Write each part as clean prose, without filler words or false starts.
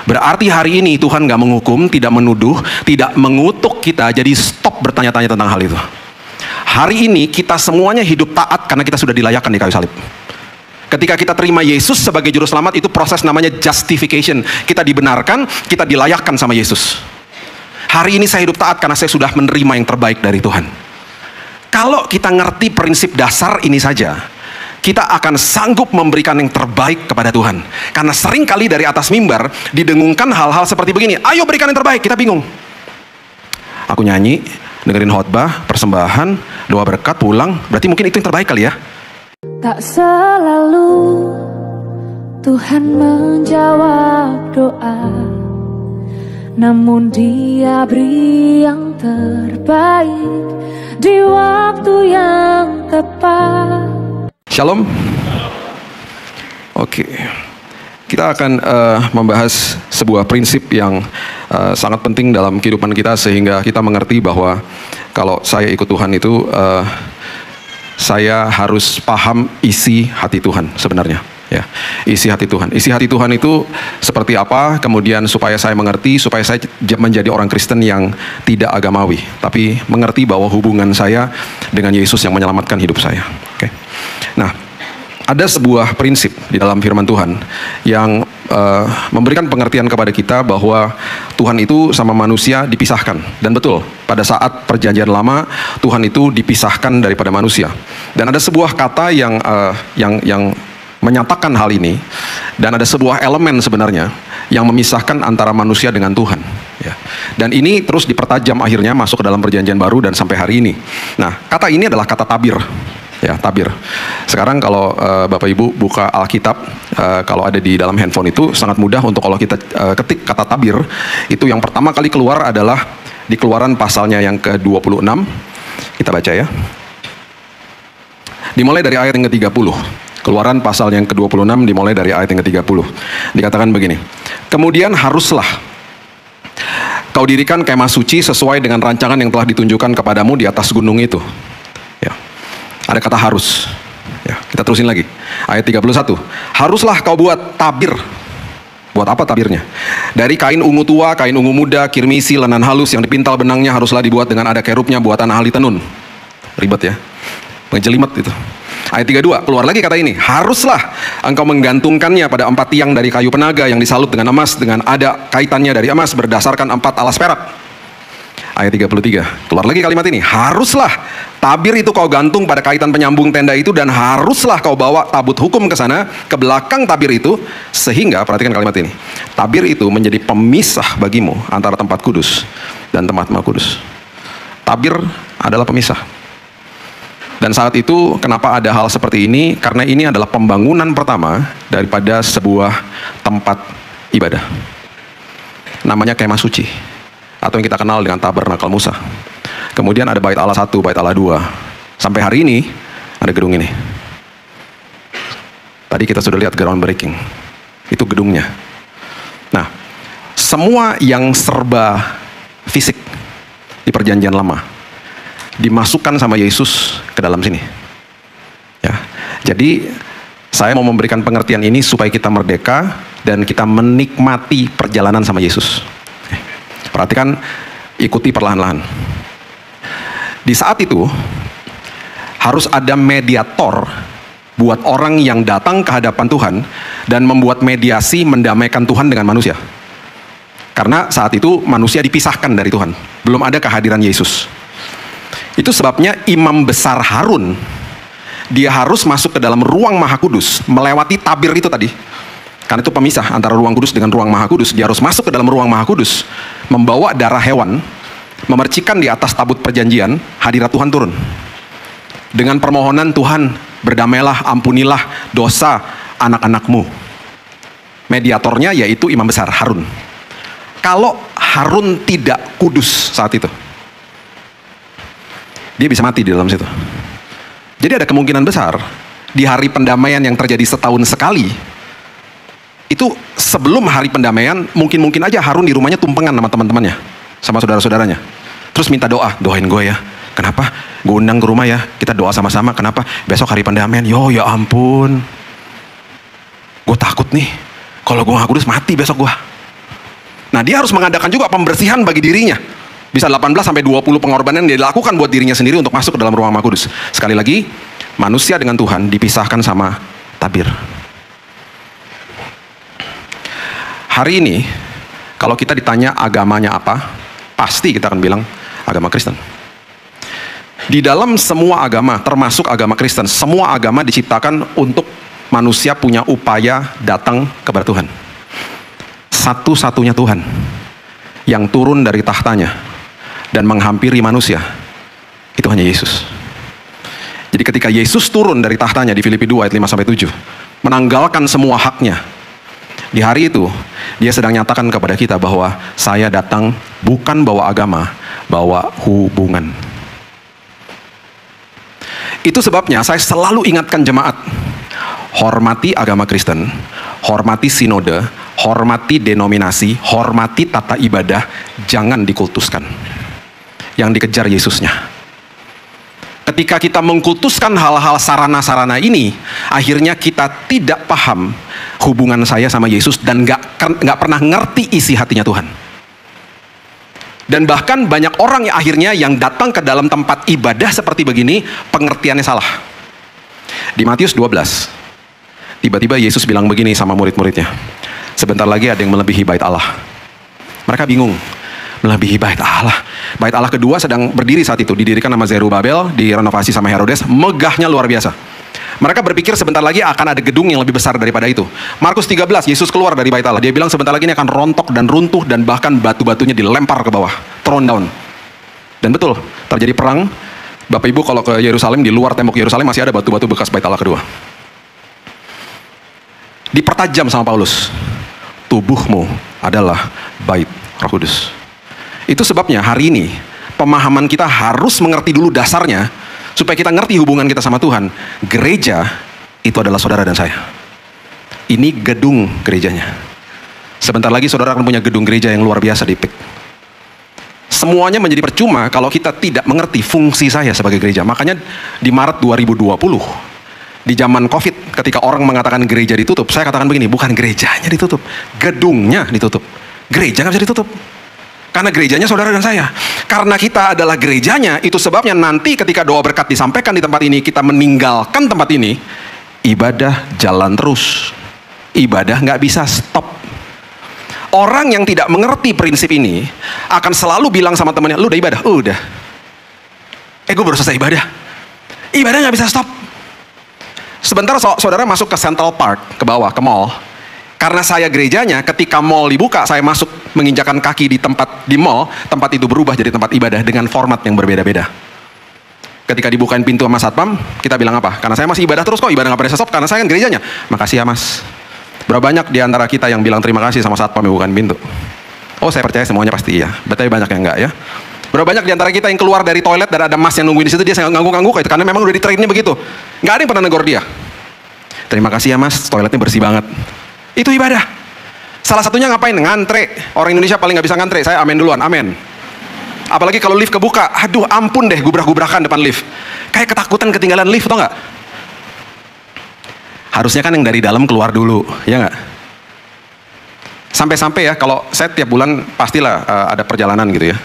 Berarti hari ini Tuhan gak menghukum, tidak menuduh, tidak mengutuk kita. Jadi stop bertanya-tanya tentang hal itu. Hari ini kita semuanya hidup taat karena kita sudah dilayakkan di kayu salib. Ketika kita terima Yesus sebagai juru selamat, itu proses namanya justification. Kita dibenarkan, kita dilayakkan sama Yesus. Hari ini saya hidup taat karena saya sudah menerima yang terbaik dari Tuhan. Kalau kita ngerti prinsip dasar ini saja, kita akan sanggup memberikan yang terbaik kepada Tuhan. Karena sering kali dari atas mimbar didengungkan hal-hal seperti begini. Ayo berikan yang terbaik, kita bingung. Aku nyanyi, dengerin khotbah, persembahan, doa berkat, pulang. Berarti mungkin itu yang terbaik kali ya. Tak selalu Tuhan menjawab doa, namun Dia beri yang terbaik di waktu yang tepat. Shalom. Oke. Kita akan membahas sebuah prinsip yang sangat penting dalam kehidupan kita, sehingga kita mengerti bahwa kalau saya ikut Tuhan itu saya harus paham isi hati Tuhan sebenarnya. Ya, isi hati Tuhan. Isi hati Tuhan itu seperti apa? Kemudian supaya saya mengerti, supaya saya menjadi orang Kristen yang tidak agamawi, tapi mengerti bahwa hubungan saya dengan Yesus yang menyelamatkan hidup saya. Oke. Nah, ada sebuah prinsip di dalam firman Tuhan yang memberikan pengertian kepada kita bahwa Tuhan itu sama manusia dipisahkan. Dan betul, pada saat perjanjian lama Tuhan itu dipisahkan daripada manusia. Dan ada sebuah kata yang menyatakan hal ini, dan ada sebuah elemen sebenarnya yang memisahkan antara manusia dengan Tuhan. Ya. Dan ini terus dipertajam akhirnya masuk ke dalam perjanjian baru dan sampai hari ini. Nah, kata ini adalah kata tabir. Ya, tabir. Sekarang kalau Bapak Ibu buka Alkitab, kalau ada di dalam handphone itu sangat mudah untuk kalau kita ketik kata tabir, itu yang pertama kali keluar adalah di Keluaran pasalnya yang ke-26. Kita baca ya. Dimulai dari ayat yang ke-30. Keluaran pasal yang ke-26 dimulai dari ayat yang ke-30. Dikatakan begini. Kemudian haruslah kau dirikan kemah suci sesuai dengan rancangan yang telah ditunjukkan kepadamu di atas gunung itu. Ya. Ada kata harus. Ya, kita terusin lagi. Ayat 31. Haruslah kau buat tabir. Buat apa tabirnya? Dari kain ungu tua, kain ungu muda, kirmisi, lenan halus yang dipintal benangnya haruslah dibuat dengan ada kerubnya buatan ahli tenun. Ribet ya. Ngejelimet itu. Ayat 32, keluar lagi kata ini. Haruslah engkau menggantungkannya pada 4 tiang dari kayu penaga yang disalut dengan emas, dengan ada kaitannya dari emas berdasarkan 4 alas perak. Ayat 33, keluar lagi kalimat ini. Haruslah tabir itu kau gantung pada kaitan penyambung tenda itu, dan haruslah kau bawa tabut hukum ke sana, ke belakang tabir itu, sehingga, perhatikan kalimat ini, tabir itu menjadi pemisah bagimu antara tempat kudus dan tempat maha kudus. Tabir adalah pemisah. Dan saat itu kenapa ada hal seperti ini? Karena ini adalah pembangunan pertama daripada sebuah tempat ibadah. Namanya kemah suci, atau yang kita kenal dengan tabernakel Musa. Kemudian ada bait Allah 1, bait Allah 2. Sampai hari ini ada gedung ini. Tadi kita sudah lihat groundbreaking. Itu gedungnya. Nah, semua yang serba fisik di perjanjian lama dimasukkan sama Yesus ke dalam sini. Ya. Jadi saya mau memberikan pengertian ini supaya kita merdeka dan kita menikmati perjalanan sama Yesus. Perhatikan, ikuti perlahan-lahan. Di saat itu harus ada mediator buat orang yang datang ke hadapan Tuhan dan membuat mediasi mendamaikan Tuhan dengan manusia. Karena saat itu manusia dipisahkan dari Tuhan, belum ada kehadiran Yesus. Itu sebabnya imam besar Harun, dia harus masuk ke dalam ruang maha kudus, melewati tabir itu tadi. Karena itu pemisah antara ruang kudus dengan ruang maha kudus. Dia harus masuk ke dalam ruang maha kudus, membawa darah hewan, memercikan di atas tabut perjanjian, hadirat Tuhan turun. Dengan permohonan Tuhan, berdamailah, ampunilah dosa anak-anakmu. Mediatornya yaitu imam besar Harun. Kalau Harun tidak kudus saat itu, dia bisa mati di dalam situ. Jadi ada kemungkinan besar di hari pendamaian yang terjadi setahun sekali, itu sebelum hari pendamaian mungkin aja Harun di rumahnya tumpengan sama teman-temannya, sama saudara-saudaranya. Terus minta doa, doain gue ya. Kenapa? Gue undang ke rumah ya, kita doa sama-sama. Kenapa? Besok hari pendamaian. Yo ya ampun, gue takut nih, kalau gue gak kudus mati besok gue. Nah, dia harus mengadakan juga pembersihan bagi dirinya. Bisa 18 sampai 20 pengorbanan yang dia lakukan buat dirinya sendiri untuk masuk ke dalam ruang Maha Kudus. Sekali lagi, manusia dengan Tuhan dipisahkan sama tabir. Hari ini, kalau kita ditanya agamanya apa, pasti kita akan bilang agama Kristen. Di dalam semua agama, termasuk agama Kristen, semua agama diciptakan untuk manusia punya upaya datang kepada Tuhan. Satu-satunya Tuhan yang turun dari tahtanya dan menghampiri manusia, itu hanya Yesus. Jadi ketika Yesus turun dari tahtanya di Filipi 2 ayat 5-7, menanggalkan semua haknya, di hari itu, dia sedang nyatakan kepada kita bahwa saya datang bukan bawa agama, bawa hubungan. Itu sebabnya saya selalu ingatkan jemaat, hormati agama Kristen, hormati sinode, hormati denominasi, hormati tata ibadah, jangan dikultuskan. Yang dikejar Yesusnya. Ketika kita mengkultuskan hal-hal sarana-sarana ini, akhirnya kita tidak paham hubungan saya sama Yesus dan nggak pernah ngerti isi hatinya Tuhan. Dan bahkan banyak orang yang akhirnya yang datang ke dalam tempat ibadah seperti begini, pengertiannya salah. Di Matius 12, tiba-tiba Yesus bilang begini sama murid-muridnya, sebentar lagi ada yang melebihi bait Allah. Mereka bingung, melebihi bait Allah. Bait Allah kedua sedang berdiri saat itu, didirikan sama Zerubabel, direnovasi sama Herodes, megahnya luar biasa. Mereka berpikir sebentar lagi akan ada gedung yang lebih besar daripada itu. Markus 13, Yesus keluar dari bait Allah. Dia bilang sebentar lagi ini akan rontok dan runtuh dan bahkan batu-batunya dilempar ke bawah, thrown down. Dan betul, terjadi perang. Bapak Ibu kalau ke Yerusalem, di luar tembok Yerusalem masih ada batu-batu bekas bait Allah kedua. Dipertajam sama Paulus, tubuhmu adalah bait Roh Kudus. Itu sebabnya hari ini pemahaman kita harus mengerti dulu dasarnya supaya kita ngerti hubungan kita sama Tuhan. Gereja itu adalah saudara dan saya. Ini gedung gerejanya. Sebentar lagi saudara akan punya gedung gereja yang luar biasa di PIK. Semuanya menjadi percuma kalau kita tidak mengerti fungsi saya sebagai gereja. Makanya di Maret 2020, di zaman COVID, ketika orang mengatakan gereja ditutup, saya katakan begini, bukan gerejanya ditutup, gedungnya ditutup. Gereja nggak bisa ditutup. Karena gerejanya saudara dan saya. Karena kita adalah gerejanya, itu sebabnya nanti ketika doa berkat disampaikan di tempat ini, kita meninggalkan tempat ini, ibadah jalan terus. Ibadah nggak bisa stop. Orang yang tidak mengerti prinsip ini, akan selalu bilang sama temannya, lu udah ibadah? Udah. Gue baru selesai ibadah. Ibadah nggak bisa stop. Sebentar saudara masuk ke Central Park, ke bawah, ke mall. Karena saya gerejanya, ketika mall dibuka, saya masuk menginjakan kaki di mall, tempat itu berubah jadi tempat ibadah dengan format yang berbeda-beda. Ketika dibukain pintu sama satpam, kita bilang apa? Karena saya masih ibadah terus kok, ibadah nggak pernah stop, karena saya kan gerejanya. Makasih ya mas. Berapa banyak di antara kita yang bilang terima kasih sama satpam yang bukain pintu? Oh saya percaya semuanya pasti iya, tapi banyak yang enggak ya. Berapa banyak di antara kita yang keluar dari toilet dan ada mas yang nungguin di situ, dia ngangguk-ngangguk itu karena memang udah di trainnya begitu. Nggak ada yang pernah negor dia. Terima kasih ya mas, toiletnya bersih banget. Itu ibadah. Salah satunya ngapain? Ngantre. Orang Indonesia paling nggak bisa ngantre. Saya amin duluan, amin. Apalagi kalau lift kebuka, aduh ampun deh, gubrak-gubrakan depan lift. Kayak ketakutan ketinggalan lift, tau nggak? Harusnya kan yang dari dalam keluar dulu, ya nggak? Sampai-sampai ya, kalau saya tiap bulan pastilah ada perjalanan gitu ya.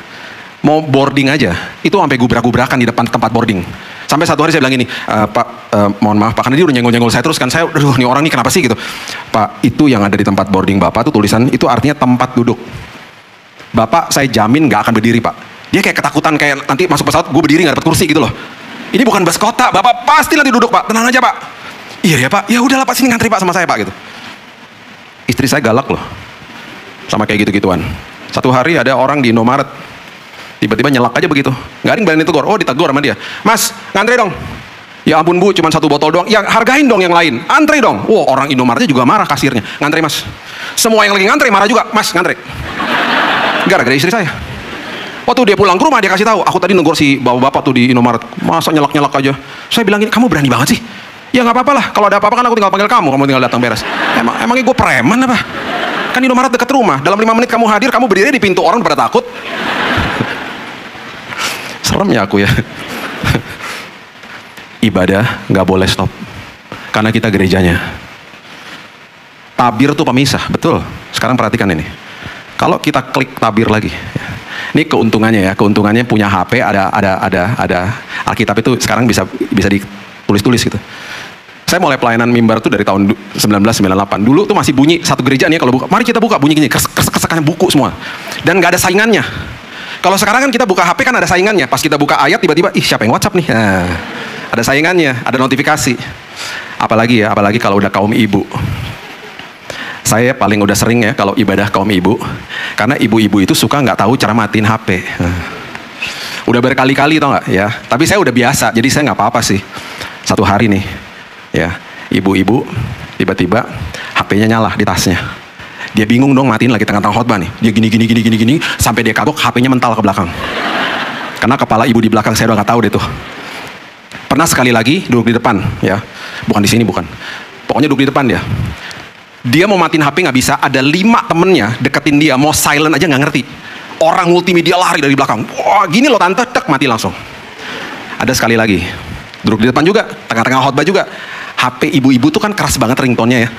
Mau boarding aja, itu sampai gubrak-gubrakan di depan tempat boarding. Sampai satu hari saya bilang gini, Pak, mohon maaf Pak, karena dia udah nyenggol-nyenggol saya terus kan, saya, aduh nih orang nih kenapa sih gitu. Pak, itu yang ada di tempat boarding Bapak tuh tulisan, itu artinya tempat duduk. Bapak saya jamin gak akan berdiri Pak. Dia kayak ketakutan, kayak nanti masuk pesawat gue berdiri gak dapat kursi gitu loh. Ini bukan bus kota, Bapak pasti nanti duduk Pak, tenang aja Pak. Iya ya Pak, ya udahlah Pak, sini ngantri Pak sama saya Pak gitu. Istri saya galak loh, sama kayak gitu-gituan. Satu hari ada orang di Indomaret, tiba-tiba nyelak aja begitu. Gak ada yang berani tegur. Oh ditegur sama dia. Mas, ngantri dong. Ya ampun bu, cuma 1 botol doang. Ya hargain dong yang lain. Antri dong. Wow, orang Indomaretnya juga marah kasirnya. Ngantri mas. Semua yang lagi ngantri marah juga. Mas, ngantri. Gara-gara istri saya. Waktu dia pulang ke rumah dia kasih tahu. Aku tadi negor si bapak-bapak tuh di Indomaret. Masa nyelak-nyelak aja. Saya bilang gini, kamu berani banget sih. Ya nggak apa-apa lah. Kalau ada apa-apa kan aku tinggal panggil kamu. Kamu tinggal datang beres. Emangnya gue preman apa? Kan Indomaret dekat rumah. Dalam 5 menit kamu hadir, kamu berdiri di pintu, orang pada takut. Serem ya aku ya. Ibadah nggak boleh stop karena kita gerejanya. Tabir tuh pemisah, betul. Sekarang perhatikan ini. Kalau kita klik tabir lagi, ini keuntungannya ya, keuntungannya punya HP ada Alkitab itu sekarang bisa ditulis-tulis gitu. Saya mulai pelayanan mimbar tuh dari tahun 1998. Dulu tuh masih bunyi satu gereja nih kalau buka, mari kita buka, bunyi gini, kesekannya buku semua. Dan nggak ada saingannya. Kalau sekarang kan kita buka HP kan ada saingannya. Pas kita buka ayat tiba-tiba, ih siapa yang WhatsApp nih? Nah, ada saingannya, ada notifikasi. Apalagi kalau udah kaum ibu. Saya paling udah sering ya kalau ibadah kaum ibu. Karena ibu-ibu itu suka nggak tahu cara matiin HP. Udah berkali-kali tau nggak ya. Tapi saya udah biasa, jadi saya nggak apa-apa sih. Satu hari nih. Ya, ibu-ibu tiba-tiba HP-nya nyala di tasnya. Dia bingung dong matiin lagi tengah-tengah khotbah nih. Dia gini sampai dia kagok HP-nya mental ke belakang. Karena kepala ibu di belakang saya udah nggak tahu deh tuh. Pernah sekali lagi duduk di depan ya. Bukan di sini bukan. Pokoknya duduk di depan dia. Dia mau matiin HP nggak bisa, ada 5 temennya deketin dia, mau silent aja nggak ngerti. Orang multimedia lari dari belakang. Wah gini loh tante, tek mati langsung. Ada sekali lagi. Duduk di depan juga, tengah-tengah khotbah juga. HP ibu-ibu tuh kan keras banget ringtone-nya ya.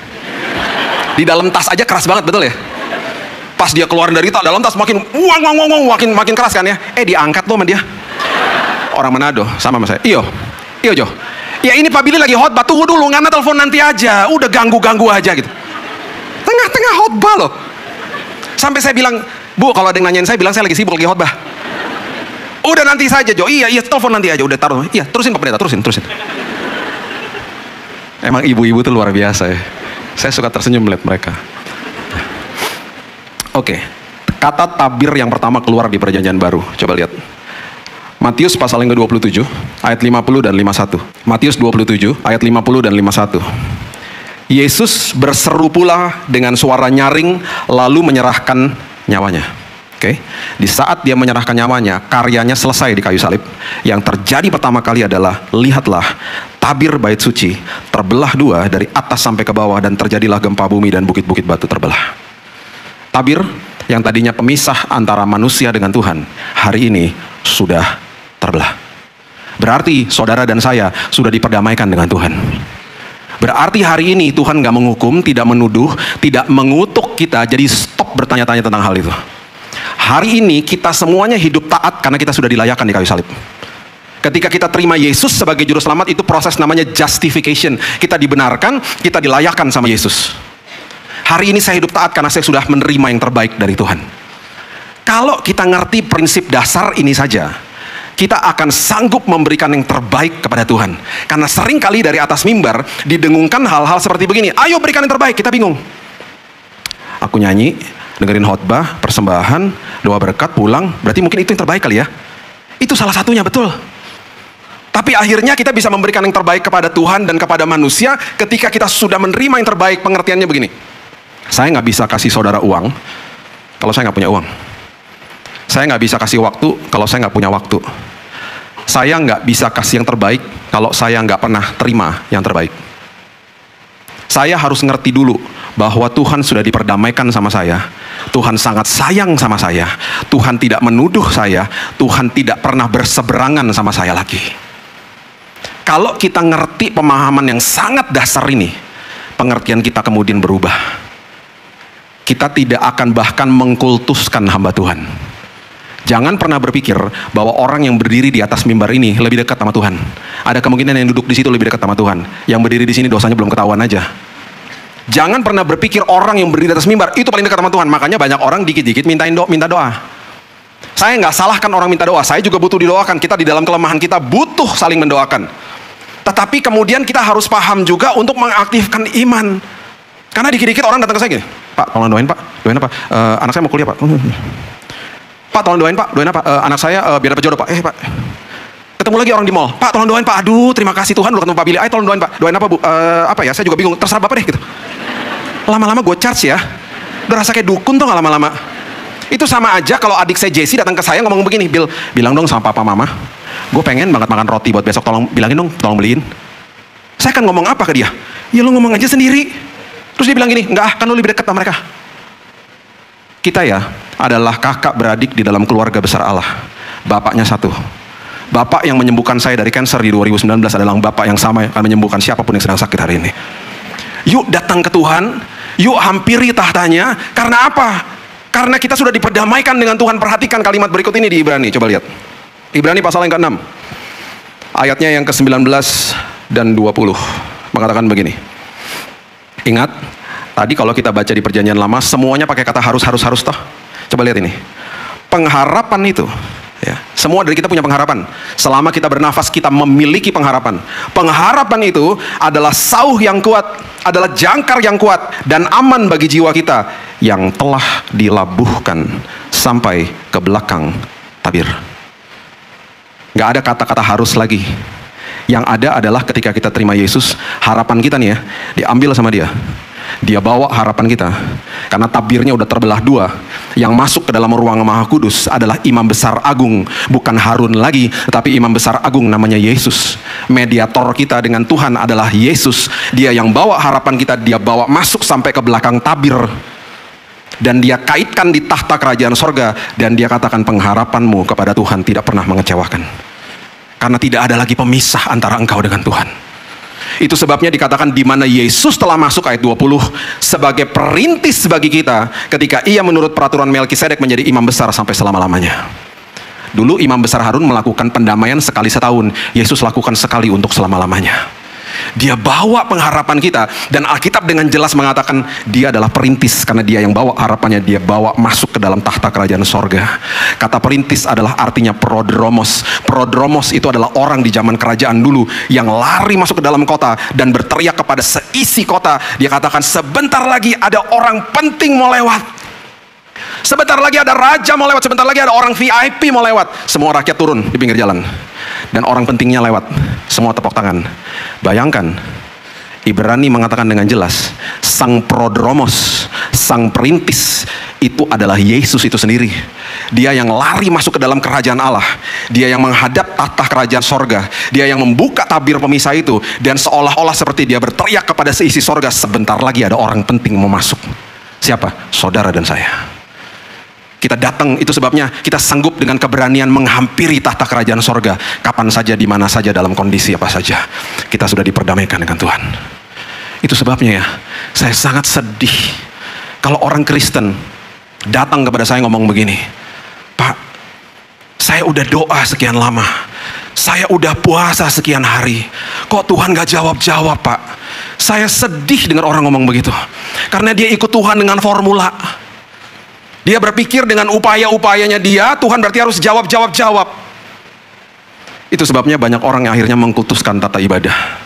Di dalam tas aja keras banget, betul ya? Pas dia keluar dari dalam tas makin makin keras kan ya. Diangkat loh sama dia. Orang Manado, sama saya. Iyo Jo. Ya ini Pak Billy lagi khotbah, tunggu dulu, Ngana telepon nanti aja. Udah ganggu aja gitu. Tengah-tengah khotbah loh. Sampai saya bilang, Bu, kalau ada yang nanyain saya bilang saya lagi sibuk lagi khotbah. Udah nanti saja Jo. Iya telepon nanti aja. Udah taruh. Iya terusin Pak Pendeta, terusin. Emang ibu-ibu tuh luar biasa ya. Saya suka tersenyum melihat mereka. Oke. Kata tabir yang pertama keluar di Perjanjian Baru. Coba lihat. Matius pasal yang ke-27 ayat 50 dan 51. Matius 27 ayat 50 dan 51. Yesus berseru pula dengan suara nyaring lalu menyerahkan nyawanya. Oke. Di saat dia menyerahkan nyawanya, karyanya selesai di kayu salib. Yang terjadi pertama kali adalah, lihatlah, tabir bait suci terbelah 2 dari atas sampai ke bawah dan terjadilah gempa bumi dan bukit-bukit batu terbelah. Tabir yang tadinya pemisah antara manusia dengan Tuhan, hari ini sudah terbelah. Berarti saudara dan saya sudah diperdamaikan dengan Tuhan. Berarti hari ini Tuhan gak menghukum, tidak menuduh, tidak mengutuk kita, jadi stop bertanya-tanya tentang hal itu. Hari ini kita semuanya hidup taat karena kita sudah dilayakkan di kayu salib. Ketika kita terima Yesus sebagai juru selamat, itu proses namanya justification. Kita dibenarkan, kita dilayakkan sama Yesus. Hari ini saya hidup taat karena saya sudah menerima yang terbaik dari Tuhan. Kalau kita ngerti prinsip dasar ini saja, kita akan sanggup memberikan yang terbaik kepada Tuhan. Karena sering kali dari atas mimbar didengungkan hal-hal seperti begini. Ayo berikan yang terbaik, kita bingung. Aku nyanyi, dengerin khotbah, persembahan, doa berkat, pulang. Berarti mungkin itu yang terbaik kali ya. Itu salah satunya, betul. Tapi akhirnya kita bisa memberikan yang terbaik kepada Tuhan dan kepada manusia ketika kita sudah menerima yang terbaik. Pengertiannya begini. Saya nggak bisa kasih saudara uang kalau saya nggak punya uang. Saya nggak bisa kasih waktu kalau saya nggak punya waktu. Saya nggak bisa kasih yang terbaik kalau saya nggak pernah terima yang terbaik. Saya harus ngerti dulu bahwa Tuhan sudah diperdamaikan sama saya. Tuhan sangat sayang sama saya. Tuhan tidak menuduh saya. Tuhan tidak pernah berseberangan sama saya lagi. Kalau kita ngerti pemahaman yang sangat dasar ini, pengertian kita kemudian berubah. Kita tidak akan bahkan mengkultuskan hamba Tuhan. Jangan pernah berpikir bahwa orang yang berdiri di atas mimbar ini lebih dekat sama Tuhan. Ada kemungkinan yang duduk di situ lebih dekat sama Tuhan. Yang berdiri di sini dosanya belum ketahuan aja. Jangan pernah berpikir orang yang berdiri di atas mimbar itu paling dekat sama Tuhan. Makanya banyak orang dikit-dikit minta doa. Saya nggak salahkan orang minta doa. Saya juga butuh didoakan. Kita di dalam kelemahan kita butuh saling mendoakan. Tetapi kemudian kita harus paham juga untuk mengaktifkan iman. Karena dikit-dikit orang datang ke saya gini, Pak, tolong doain Pak. Doain apa? Anak saya mau kuliah Pak. Pak, tolong doain Pak. Doain apa? Anak saya biar dapat jodoh Pak. Pak. Ketemu lagi orang di mall. Pak, tolong doain Pak. Aduh, terima kasih Tuhan lu ketemu Pak Billy. Ayo tolong doain Pak. Doain apa Bu? Apa ya? Saya juga bingung. Terserah Bapak deh gitu. Lama-lama gue charge ya. Udah rasa kayak dukun tuh gak lama-lama. Itu sama aja kalau adik saya Jessie datang ke saya ngomong begini, Bill, bilang dong sama papa mama, gue pengen banget makan roti buat besok, tolong bilangin dong, tolong beliin. Saya kan ngomong apa ke dia? Ya lu ngomong aja sendiri. Terus dia bilang gini, enggak, kan lu lebih dekat sama mereka. Kita ya adalah kakak beradik di dalam keluarga besar Allah. Bapaknya satu. Bapak yang menyembuhkan saya dari kanker di 2019 adalah bapak yang sama yang akan menyembuhkan siapapun yang sedang sakit hari ini. Yuk datang ke Tuhan, yuk hampiri tahtanya. Karena apa? Karena kita sudah diperdamaikan dengan Tuhan. Perhatikan kalimat berikut ini di Ibrani, coba lihat. Ibrani pasal yang ke-6, ayatnya yang ke-19 dan 20, mengatakan begini. Ingat, tadi kalau kita baca di perjanjian lama, semuanya pakai kata harus toh. Coba lihat ini. Pengharapan itu, ya, semua dari kita punya pengharapan. Selama kita bernafas, kita memiliki pengharapan. Pengharapan itu adalah sauh yang kuat, adalah jangkar yang kuat dan aman bagi jiwa kita yang telah dilabuhkan sampai ke belakang tabir. Gak ada kata-kata harus lagi. Yang ada adalah ketika kita terima Yesus, harapan kita nih ya, diambil sama Dia. Dia bawa harapan kita. Karena tabirnya udah terbelah dua. Yang masuk ke dalam ruang Maha Kudus adalah Imam Besar Agung, bukan Harun lagi, tetapi Imam Besar Agung namanya Yesus. Mediator kita dengan Tuhan adalah Yesus. Dia yang bawa harapan kita, Dia bawa masuk sampai ke belakang tabir. Dan Dia kaitkan di tahta kerajaan sorga. Dan Dia katakan, pengharapanmu kepada Tuhan tidak pernah mengecewakan. Karena tidak ada lagi pemisah antara engkau dengan Tuhan. Itu sebabnya dikatakan di mana Yesus telah masuk, ayat 20, sebagai perintis bagi kita ketika Ia menurut peraturan Melkisedek menjadi imam besar sampai selama-lamanya. Dulu imam besar Harun melakukan pendamaian sekali setahun. Yesus lakukan sekali untuk selama-lamanya. Dia bawa pengharapan kita, dan Alkitab dengan jelas mengatakan Dia adalah perintis, karena Dia yang bawa harapannya, Dia bawa masuk ke dalam tahta kerajaan sorga. Kata perintis adalah artinya prodromos. Prodromos itu adalah orang di zaman kerajaan dulu yang lari masuk ke dalam kota dan berteriak kepada seisi kota. Dia katakan, sebentar lagi ada orang penting mau lewat, sebentar lagi ada raja mau lewat, sebentar lagi ada orang VIP mau lewat. Semua rakyat turun di pinggir jalan, dan orang pentingnya lewat, semua tepuk tangan. Bayangkan, Ibrani mengatakan dengan jelas, sang prodromos, sang perintis, itu adalah Yesus itu sendiri. Dia yang lari masuk ke dalam kerajaan Allah. Dia yang menghadap tahta kerajaan sorga. Dia yang membuka tabir pemisah itu. Dan seolah-olah seperti Dia berteriak kepada seisi sorga, sebentar lagi ada orang penting mau masuk. Siapa? Saudara dan saya. Kita datang, itu sebabnya kita sanggup dengan keberanian menghampiri tahta kerajaan sorga. Kapan saja, di mana saja, dalam kondisi apa saja. Kita sudah diperdamaikan dengan Tuhan. Itu sebabnya ya, saya sangat sedih kalau orang Kristen datang kepada saya ngomong begini, Pak, saya udah doa sekian lama, saya udah puasa sekian hari, kok Tuhan gak jawab-jawab, Pak? Saya sedih dengar orang ngomong begitu. Karena dia ikut Tuhan dengan formula. Dia berpikir dengan upaya-upayanya dia, Tuhan berarti harus jawab. Itu sebabnya banyak orang yang akhirnya mengkultuskan tata ibadah.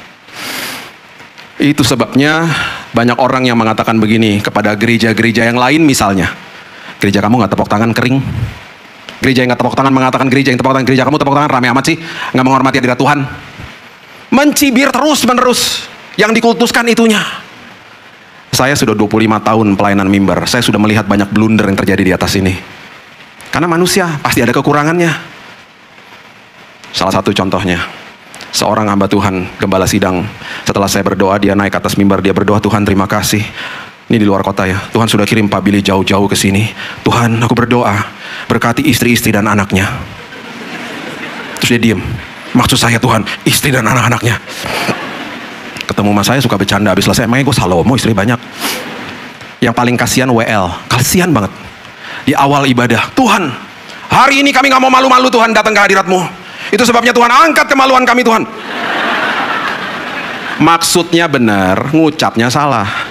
Itu sebabnya banyak orang yang mengatakan begini kepada gereja-gereja yang lain misalnya. Gereja kamu gak tepuk tangan, kering. Gereja yang gak tepuk tangan mengatakan gereja yang tepuk tangan. Gereja kamu tepuk tangan, rame amat sih, gak menghormati hadirat Tuhan. Mencibir terus-menerus. Yang dikultuskan itunya. Saya sudah 25 tahun pelayanan mimbar. Saya sudah melihat banyak blunder yang terjadi di atas ini. Karena manusia pasti ada kekurangannya. Salah satu contohnya, seorang hamba Tuhan, gembala sidang, setelah saya berdoa, dia naik ke atas mimbar, dia berdoa, Tuhan terima kasih. Ini di luar kota ya. Tuhan sudah kirim Pak Billy jauh-jauh ke sini. Tuhan, aku berdoa, berkati istri-istri dan anaknya. Terus dia diem. Maksud saya Tuhan, istri dan anak-anaknya. Ketemu sama saya suka bercanda, habis selesai, emangnya gue Salomo istri banyak. Yang paling kasihan WL, kasihan banget. Di awal ibadah, Tuhan, hari ini kami gak mau malu-malu Tuhan datang ke hadirat-Mu. Itu sebabnya Tuhan angkat kemaluan kami Tuhan. Maksudnya benar, ngucapnya salah.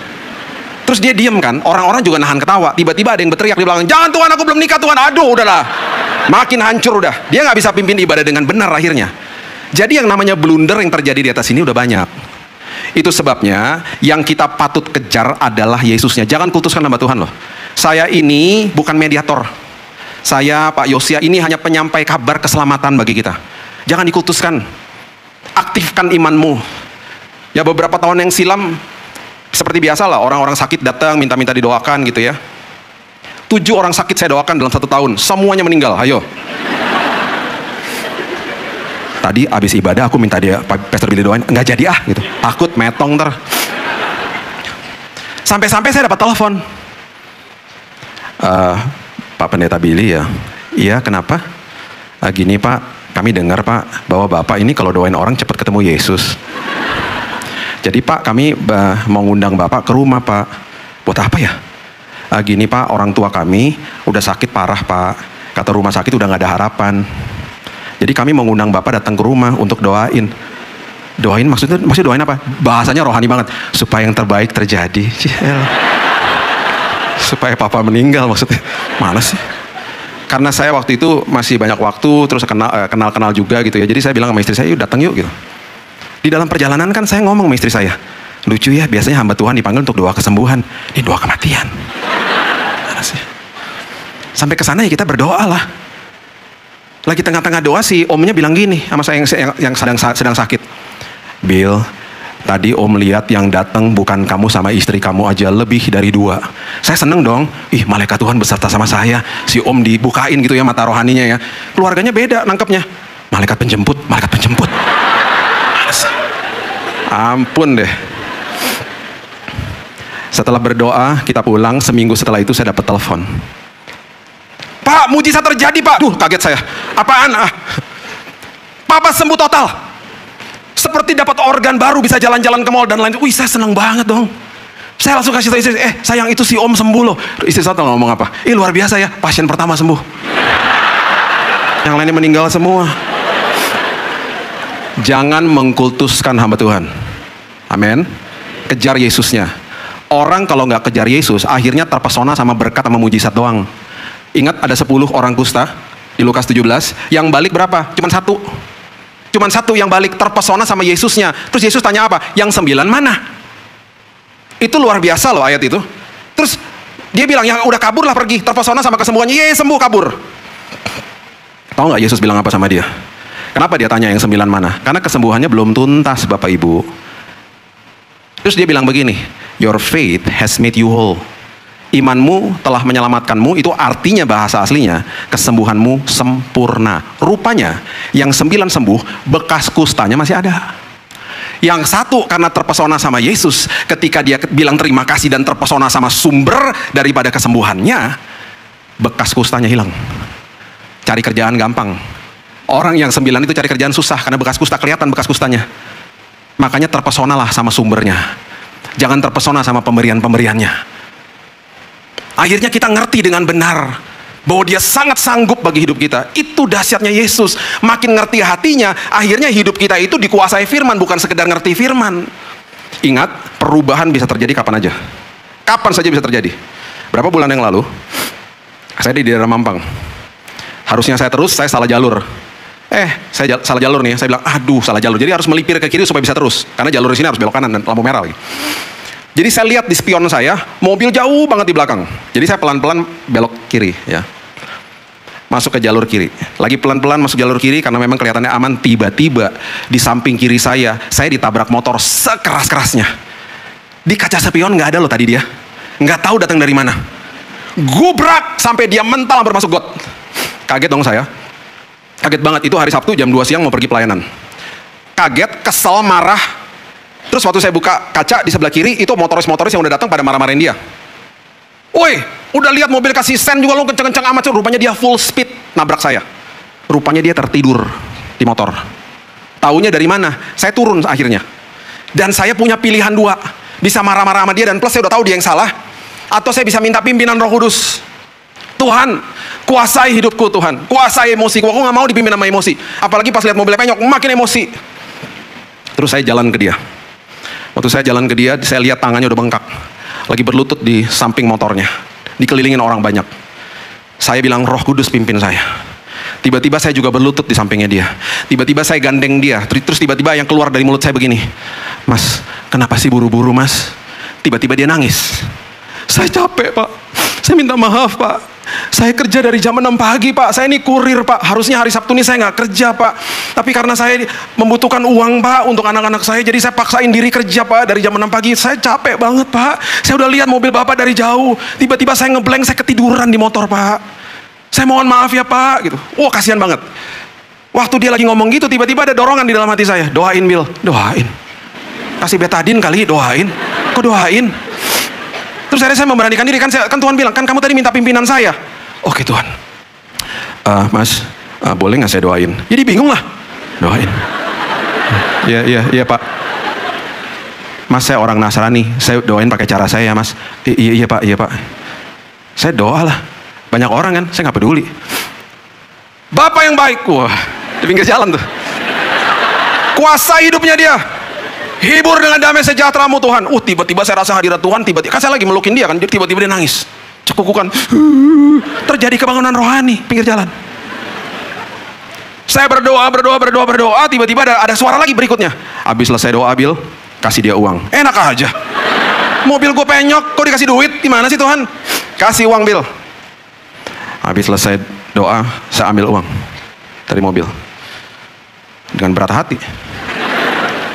Terus dia diem kan, orang-orang juga nahan ketawa. Tiba-tiba ada yang berteriak di belakang, jangan Tuhan, aku belum nikah Tuhan. Aduh udahlah, makin hancur udah. Dia gak bisa pimpin ibadah dengan benar akhirnya. Jadi yang namanya blunder yang terjadi di atas ini udah banyak. Itu sebabnya yang kita patut kejar adalah Yesusnya. Jangan kultuskan nama Tuhan loh. Saya ini bukan mediator. Saya, Pak Yosia, ini hanya penyampai kabar keselamatan bagi kita. Jangan dikultuskan. Aktifkan imanmu. Ya beberapa tahun yang silam, seperti biasa lah, orang-orang sakit datang minta-minta didoakan gitu ya. 7 orang sakit saya doakan dalam 1 tahun. Semuanya meninggal, ayo. Tadi abis ibadah aku minta dia, Pastor Billy doain, nggak jadi gitu. Takut metong ntar. Sampai-sampai saya dapat telepon. Pak Pendeta Billy ya, iya kenapa? Gini Pak, kami dengar Pak, bahwa Bapak ini kalau doain orang cepat ketemu Yesus. Jadi Pak, kami mau ngundang Bapak ke rumah Pak. Buat apa ya? Gini Pak, orang tua kami udah sakit parah Pak. Kata rumah sakit udah gak ada harapan. Jadi kami mengundang Bapak datang ke rumah untuk doain. Doain maksudnya doain apa? Bahasanya rohani banget. Supaya yang terbaik terjadi. Supaya Papa meninggal maksudnya. Mana sih? Karena saya waktu itu masih banyak waktu, terus kenal juga gitu ya. Jadi saya bilang sama istri saya, yuk datang yuk gitu. Di dalam perjalanan kan saya ngomong sama istri saya, lucu ya, biasanya hamba Tuhan dipanggil untuk doa kesembuhan, ini doa kematian. Mana sih? Sampai ke sana ya kita berdoa lah. Lagi tengah-tengah doa si omnya bilang gini sama saya yang sedang sakit. Bill, tadi om lihat yang datang bukan kamu sama istri kamu aja, lebih dari 2. Saya seneng dong. Ih, malaikat Tuhan beserta sama saya. Si om dibukain gitu ya mata rohaninya ya. Keluarganya beda nangkepnya. Malaikat penjemput, malaikat penjemput. Ampun deh. Setelah berdoa, kita pulang. Seminggu setelah itu saya dapat telepon. Pak, mujizat terjadi Pak. Duh, kaget saya. Apaan? Papa sembuh total. Seperti dapat organ baru, bisa jalan-jalan ke mall dan lain. Wih, saya senang banget dong. Saya langsung kasih tahu istri, sayang itu si om sembuh loh. Istri saya tahu ngomong apa? Luar biasa ya, pasien pertama sembuh. Yang lainnya meninggal semua. Jangan mengkultuskan hamba Tuhan. Amin. Kejar Yesusnya. Orang kalau nggak kejar Yesus, akhirnya terpesona sama berkat sama mujizat doang. Ingat ada 10 orang kusta di Lukas 17, yang balik berapa? Cuman 1. Cuman 1 yang balik, terpesona sama Yesusnya. Terus Yesus tanya apa? Yang 9 mana? Itu luar biasa loh ayat itu. Terus dia bilang, yang udah kabur lah pergi, terpesona sama kesembuhannya. Yeay, sembuh, kabur. Tahu nggak Yesus bilang apa sama dia? Kenapa dia tanya yang 9 mana? Karena kesembuhannya belum tuntas Bapak Ibu. Terus dia bilang begini, your faith has made you whole. Imanmu telah menyelamatkanmu, itu artinya bahasa aslinya, kesembuhanmu sempurna. Rupanya, yang 9 sembuh, bekas kustanya masih ada. Yang 1 karena terpesona sama Yesus, ketika dia bilang terima kasih dan terpesona sama sumber daripada kesembuhannya, bekas kustanya hilang. Cari kerjaan gampang. Orang yang 9 itu cari kerjaan susah, karena bekas kusta kelihatan bekas kustanya. Makanya terpesonalah sama sumbernya. Jangan terpesona sama pemberian-pemberiannya. Akhirnya kita ngerti dengan benar bahwa dia sangat sanggup bagi hidup kita. Itu dahsyatnya Yesus. Makin ngerti hatinya, akhirnya hidup kita itu dikuasai firman, bukan sekedar ngerti firman. Ingat, perubahan bisa terjadi kapan aja. Kapan saja bisa terjadi. Berapa bulan yang lalu, saya di daerah Mampang. Harusnya saya salah jalur. Saya salah jalur nih. Saya bilang, aduh salah jalur. Jadi harus melipir ke kiri supaya bisa terus. Karena jalur di sini harus belok kanan dan lampu merah lagi. Jadi saya lihat di spion saya, mobil jauh banget di belakang. Jadi saya pelan-pelan belok kiri ya. Masuk ke jalur kiri. Lagi pelan-pelan masuk jalur kiri karena memang kelihatannya aman. Tiba-tiba di samping kiri saya ditabrak motor sekeras-kerasnya. Di kaca spion nggak ada loh tadi dia. Nggak tahu datang dari mana. Gubrak sampai dia mental hampir masuk got. Kaget dong saya. Kaget banget, itu hari Sabtu jam 2 siang mau pergi pelayanan. Kaget, kesel, marah. Terus waktu saya buka kaca di sebelah kiri, itu motoris-motoris yang udah datang pada marah-marahin dia. Woi, udah lihat mobil kasih sen juga lu kenceng-kenceng amat. Rupanya dia full speed nabrak saya. Rupanya dia tertidur di motor. Taunya dari mana? Saya turun akhirnya. Dan saya punya pilihan 2. Bisa marah-marah sama dia dan plus saya udah tahu dia yang salah. Atau saya bisa minta pimpinan Roh Kudus. Tuhan, kuasai hidupku Tuhan. Kuasai emosiku. Aku gak mau dipimpin sama emosi. Apalagi pas lihat mobilnya penyok, makin emosi. Terus saya jalan ke dia. Waktu saya jalan ke dia, saya lihat tangannya udah bengkak. Lagi berlutut di samping motornya. Dikelilingin orang banyak. Saya bilang, Roh Kudus pimpin saya. Tiba-tiba saya juga berlutut di sampingnya dia. Tiba-tiba saya gandeng dia. Terus tiba-tiba yang keluar dari mulut saya begini. Mas, kenapa sih buru-buru mas? Tiba-tiba dia nangis. Saya capek pak. Saya minta maaf pak. Saya kerja dari jam 6 pagi pak. Saya ini kurir pak. Harusnya hari Sabtu ini saya nggak kerja pak. Tapi karena saya membutuhkan uang pak untuk anak-anak saya, jadi saya paksain diri kerja pak dari jam 6 pagi. Saya capek banget pak. Saya udah lihat mobil bapak dari jauh. Tiba-tiba saya ngeblank, saya ketiduran di motor pak. Saya mohon maaf ya pak. Gitu. Wah kasihan banget. Waktu dia lagi ngomong gitu, tiba-tiba ada dorongan di dalam hati saya. Doain Bill, doain. Kasih betadin kali, doain. Kok doain? Terus akhirnya saya memberanikan diri, kan Tuhan bilang, kan kamu tadi minta pimpinan saya. Oke Tuhan. Mas, boleh gak saya doain? Jadi bingung lah. Doain. Iya Pak. Mas saya orang Nasrani, saya doain pakai cara saya mas. Iya Pak. Saya doa lah. Banyak orang kan, saya nggak peduli. Bapak yang baik, wah, di pinggir jalan tuh. Kuasa hidupnya dia. Hibur dengan damai sejahtera-Mu Tuhan. Tiba-tiba saya rasa hadirat Tuhan, tiba-tiba kan saya lagi melukin dia kan, tiba-tiba dia nangis. Cekukukan. Terjadi kebangunan rohani pinggir jalan. Saya berdoa, tiba-tiba ada suara lagi berikutnya. Habis selesai doa, Bil, kasih dia uang. Enak aja. Mobil gue penyok, kok dikasih duit? Gimana sih Tuhan? Kasih uang, Bil. Habis selesai doa, saya ambil uang dari mobil. Dengan berat hati.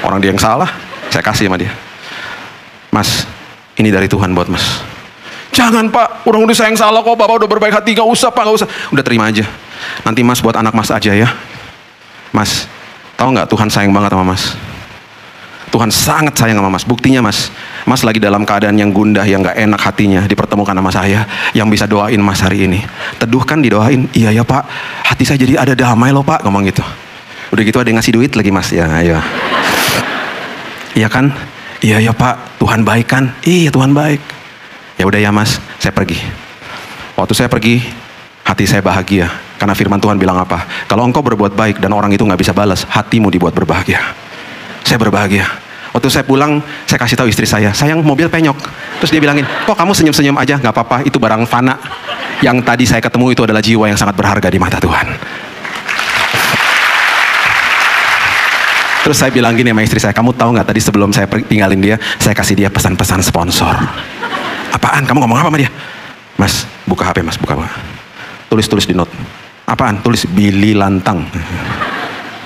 Orang dia yang salah, saya kasih sama dia. Mas, ini dari Tuhan buat Mas. Jangan Pak, udah saya yang salah kok, Bapak udah berbaik hati, gak usah Pak, gak usah. Udah terima aja. Nanti Mas buat anak Mas aja ya. Mas, tahu nggak Tuhan sayang banget sama Mas. Tuhan sangat sayang sama Mas. Buktinya Mas, Mas lagi dalam keadaan yang gundah, yang gak enak hatinya, dipertemukan sama saya, yang bisa doain Mas hari ini. Teduh kan didoain, iya ya Pak, hati saya jadi ada damai loh Pak, ngomong gitu. Udah gitu ada yang ngasih duit lagi Mas, ya ayo. Iya kan? Iya ya Pak, Tuhan baik kan? Iya Tuhan baik. Ya udah ya Mas, saya pergi. Waktu saya pergi, hati saya bahagia. Karena firman Tuhan bilang apa? Kalau engkau berbuat baik dan orang itu nggak bisa balas, hatimu dibuat berbahagia. Saya berbahagia. Waktu saya pulang, saya kasih tahu istri saya, sayang mobil penyok. Terus dia bilangin, kok kamu senyum-senyum aja, nggak apa-apa, itu barang fana. Yang tadi saya ketemu itu adalah jiwa yang sangat berharga di mata Tuhan. Terus saya bilang gini sama istri saya, kamu tahu nggak tadi sebelum saya tinggalin dia, saya kasih dia pesan-pesan sponsor. Apaan? Kamu ngomong apa sama dia? Mas, buka HP Mas, buka. Tulis di note. Apaan? Tulis Billy Lantang.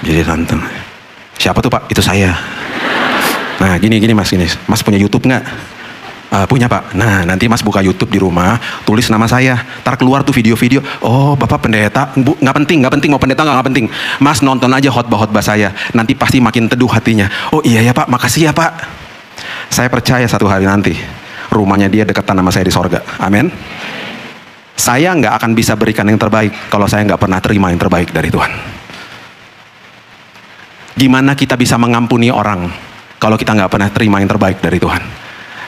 Billy Lantang. Siapa tuh Pak? Itu saya. Nah gini Mas, gini. Mas punya YouTube nggak? Punya Pak. Nah nanti Mas buka YouTube di rumah, tulis nama saya. Ntar keluar tuh video-video. Oh Bapak pendeta, Bu, nggak penting mau pendeta nggak penting. Mas nonton aja khotbah saya. Nanti pasti makin teduh hatinya. Oh iya ya Pak, makasih ya Pak. Saya percaya satu hari nanti rumahnya dia dekatan sama saya di sorga. Amin. Saya nggak akan bisa berikan yang terbaik kalau saya nggak pernah terima yang terbaik dari Tuhan. Gimana kita bisa mengampuni orang kalau kita nggak pernah terima yang terbaik dari Tuhan?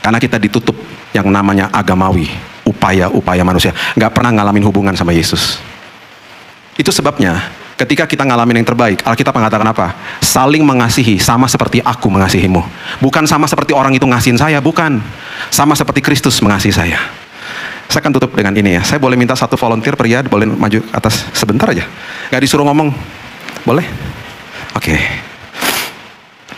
Karena kita ditutup yang namanya agamawi, upaya manusia. Nggak pernah ngalamin hubungan sama Yesus. Itu sebabnya ketika kita ngalamin yang terbaik, Alkitab mengatakan apa? Saling mengasihi sama seperti aku mengasihimu. Bukan sama seperti orang itu ngasihin saya, bukan. Sama seperti Kristus mengasihi saya. Saya akan tutup dengan ini ya. Saya boleh minta satu volunteer pria, boleh maju atas sebentar aja. Nggak disuruh ngomong. Boleh? Oke.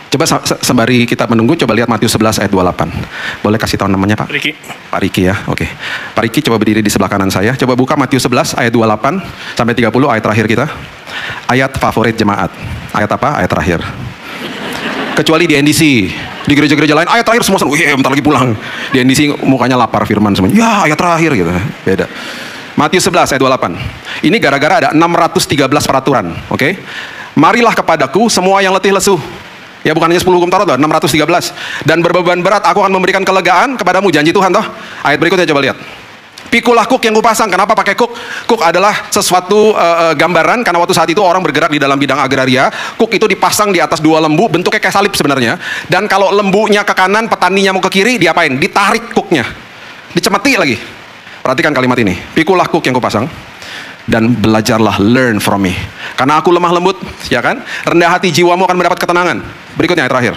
Coba sembari kita menunggu, coba lihat Matius 11 ayat 28. Boleh kasih tahu namanya Pak? Riki. Pak Riki ya, oke. Pak Riki coba berdiri di sebelah kanan saya. Coba buka Matius 11 ayat 28 sampai 30, ayat terakhir kita. Ayat favorit jemaat. Ayat apa? Ayat terakhir. Kecuali di NDC, di gereja-gereja lain, ayat terakhir semua, wih bentar lagi pulang. Di NDC mukanya lapar firman semuanya. Ya ayat terakhir gitu, beda. Matius 11 ayat 28. Ini gara-gara ada 613 peraturan, oke? Marilah kepadaku semua yang letih lesu. Ya bukan hanya 10 hukum Taurat loh, 613. Dan berbeban berat, aku akan memberikan kelegaan kepadamu, janji Tuhan toh. Ayat berikutnya coba lihat. Pikulah kuk yang kupasang. Kenapa pakai kuk? Kuk adalah sesuatu gambaran, karena waktu saat itu orang bergerak di dalam bidang agraria. Kuk itu dipasang di atas dua lembu, bentuknya kayak salib sebenarnya. Dan kalau lembunya ke kanan, petaninya mau ke kiri, diapain? Ditarik kuknya, dicemeti lagi. Perhatikan kalimat ini. Pikulah kuk yang kupasang dan belajarlah, learn from me. Karena aku lemah lembut, ya kan? Rendah hati, jiwamu akan mendapat ketenangan. Berikutnya ayat terakhir.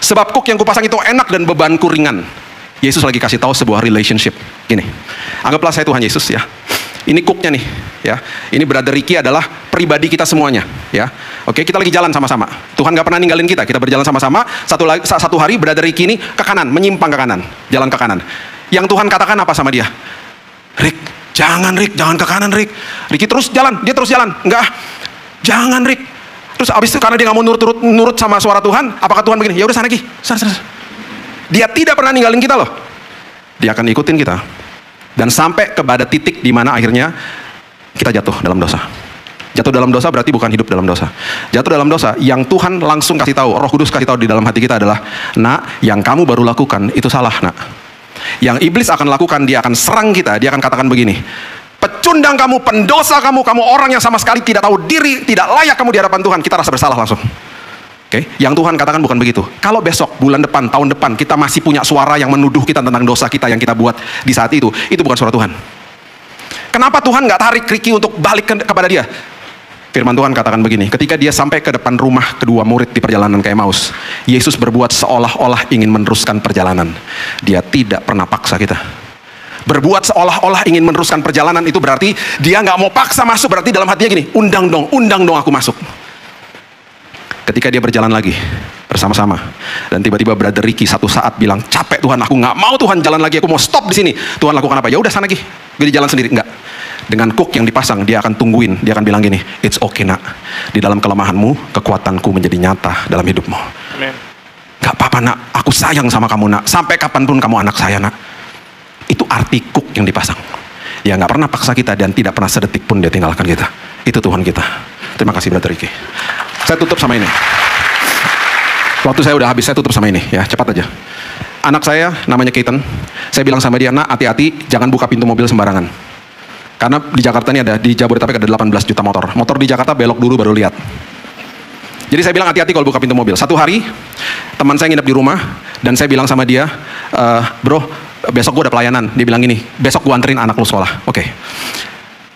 Sebab kuk yang kupasang itu enak dan bebanku ringan. Yesus lagi kasih tahu sebuah relationship. Gini, anggaplah saya Tuhan Yesus ya. Ini cooknya nih, ya. Ini Brother Ricky adalah pribadi kita semuanya, ya. Oke, kita lagi jalan sama-sama. Tuhan gak pernah ninggalin kita. Kita berjalan sama-sama. Satu hari Brother Ricky ini ke kanan, menyimpang ke kanan, jalan ke kanan. Yang Tuhan katakan apa sama dia? Rick, jangan ke kanan Rick. Ricky terus jalan, dia terus jalan. Enggak, jangan Rick. Terus abis itu karena dia nggak mau nurut sama suara Tuhan, apakah Tuhan begini? Ya udah sana Ki, sana. Dia tidak pernah ninggalin kita loh. Dia akan ikutin kita. Dan sampai kepada titik di mana akhirnya kita jatuh dalam dosa. Jatuh dalam dosa berarti bukan hidup dalam dosa. Jatuh dalam dosa yang Tuhan langsung kasih tahu, Roh Kudus kasih tahu di dalam hati kita adalah, nak, yang kamu baru lakukan itu salah, nak. Yang iblis akan lakukan, dia akan serang kita, dia akan katakan begini, pecundang kamu, pendosa kamu orang yang sama sekali tidak tahu diri, tidak layak kamu di hadapan Tuhan. Kita rasa bersalah langsung. Oke, yang Tuhan katakan bukan begitu. Kalau besok, bulan depan, tahun depan kita masih punya suara yang menuduh kita tentang dosa kita yang kita buat di saat itu bukan suara Tuhan. Kenapa Tuhan nggak tarik Ricky untuk balik kepada dia? Firman Tuhan katakan begini, ketika dia sampai ke depan rumah kedua murid di perjalanan ke Emmaus, Yesus berbuat seolah-olah ingin meneruskan perjalanan. Dia tidak pernah paksa kita. Berbuat seolah-olah ingin meneruskan perjalanan itu berarti dia nggak mau paksa masuk, berarti dalam hatinya gini, undang dong aku masuk. Ketika dia berjalan lagi bersama-sama, dan tiba-tiba Brother Ricky satu saat bilang, capek Tuhan, aku nggak mau Tuhan jalan lagi, aku mau stop di sini. Tuhan lakukan apa? Ya udah sana lagi, jadi jalan sendiri. Enggak. Dengan kuk yang dipasang, dia akan tungguin, dia akan bilang gini, it's okay nak, di dalam kelemahanmu, kekuatanku menjadi nyata dalam hidupmu. Amen. Gak apa-apa nak, aku sayang sama kamu nak, sampai kapanpun kamu anak saya nak. Itu arti kuk yang dipasang. Dia nggak pernah paksa kita dan tidak pernah sedetik pun dia tinggalkan kita. Itu Tuhan kita. Terima kasih Brother Ricky. Saya tutup sama ini. Waktu saya udah habis, saya tutup sama ini ya, cepat aja. Anak saya namanya Keaton. Saya bilang sama dia, nak hati-hati, jangan buka pintu mobil sembarangan. Karena di Jakarta ini ada, di Jabodetabek ada 18 juta motor. Motor di Jakarta belok dulu baru lihat. Jadi saya bilang hati-hati kalau buka pintu mobil. Satu hari, teman saya nginep di rumah, dan saya bilang sama dia, bro, besok gue ada pelayanan. Dia bilang gini, besok gue anterin anak lu sekolah. Oke.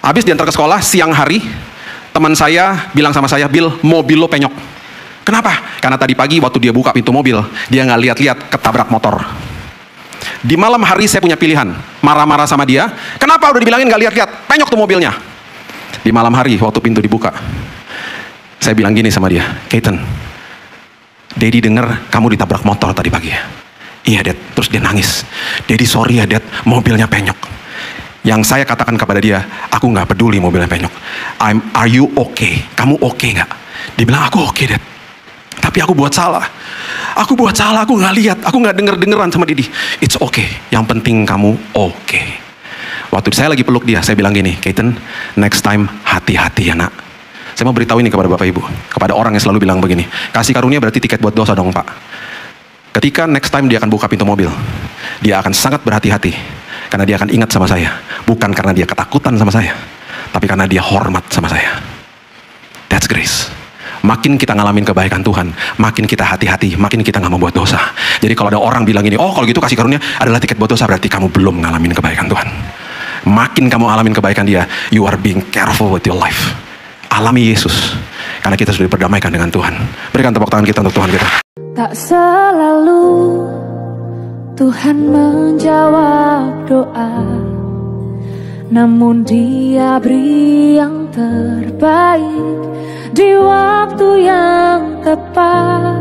Habis diantar ke sekolah, siang hari, teman saya bilang sama saya, Bill, mobil lo penyok. Kenapa? Karena tadi pagi waktu dia buka pintu mobil, dia nggak lihat-lihat, ketabrak motor. Di malam hari saya punya pilihan, marah-marah sama dia, kenapa udah dibilangin nggak lihat-lihat, penyok tuh mobilnya. Di malam hari waktu pintu dibuka, saya bilang gini sama dia, Keaton, Daddy denger kamu ditabrak motor tadi pagi ya? Iya Dad. Terus dia nangis, Daddy sorry ya Dad, mobilnya penyok. Yang saya katakan kepada dia, aku nggak peduli mobilnya penyok. Are you okay? Kamu okay nggak? Dia bilang aku okay Dad. Tapi aku buat salah. Aku buat salah, aku nggak lihat, aku nggak denger-dengeran sama Didi. It's okay. Yang penting kamu okay. Waktu saya lagi peluk dia, saya bilang gini, Keaton, next time hati-hati ya nak. Saya mau beritahu ini kepada Bapak Ibu, kepada orang yang selalu bilang begini, kasih karunia berarti tiket buat dosa dong Pak. Ketika next time dia akan buka pintu mobil, dia akan sangat berhati-hati, karena dia akan ingat sama saya. Bukan karena dia ketakutan sama saya, tapi karena dia hormat sama saya. That's grace. Makin kita ngalamin kebaikan Tuhan, makin kita hati-hati, makin kita nggak mau buat dosa. Jadi kalau ada orang bilang gini, oh kalau gitu kasih karunia adalah tiket buat dosa, berarti kamu belum ngalamin kebaikan Tuhan. Makin kamu alamin kebaikan dia, you are being careful with your life. Alami Yesus, karena kita sudah diperdamaikan dengan Tuhan. Berikan tepuk tangan kita untuk Tuhan kita. Tak selalu Tuhan menjawab doa, namun Dia beri yang terbaik di waktu yang tepat.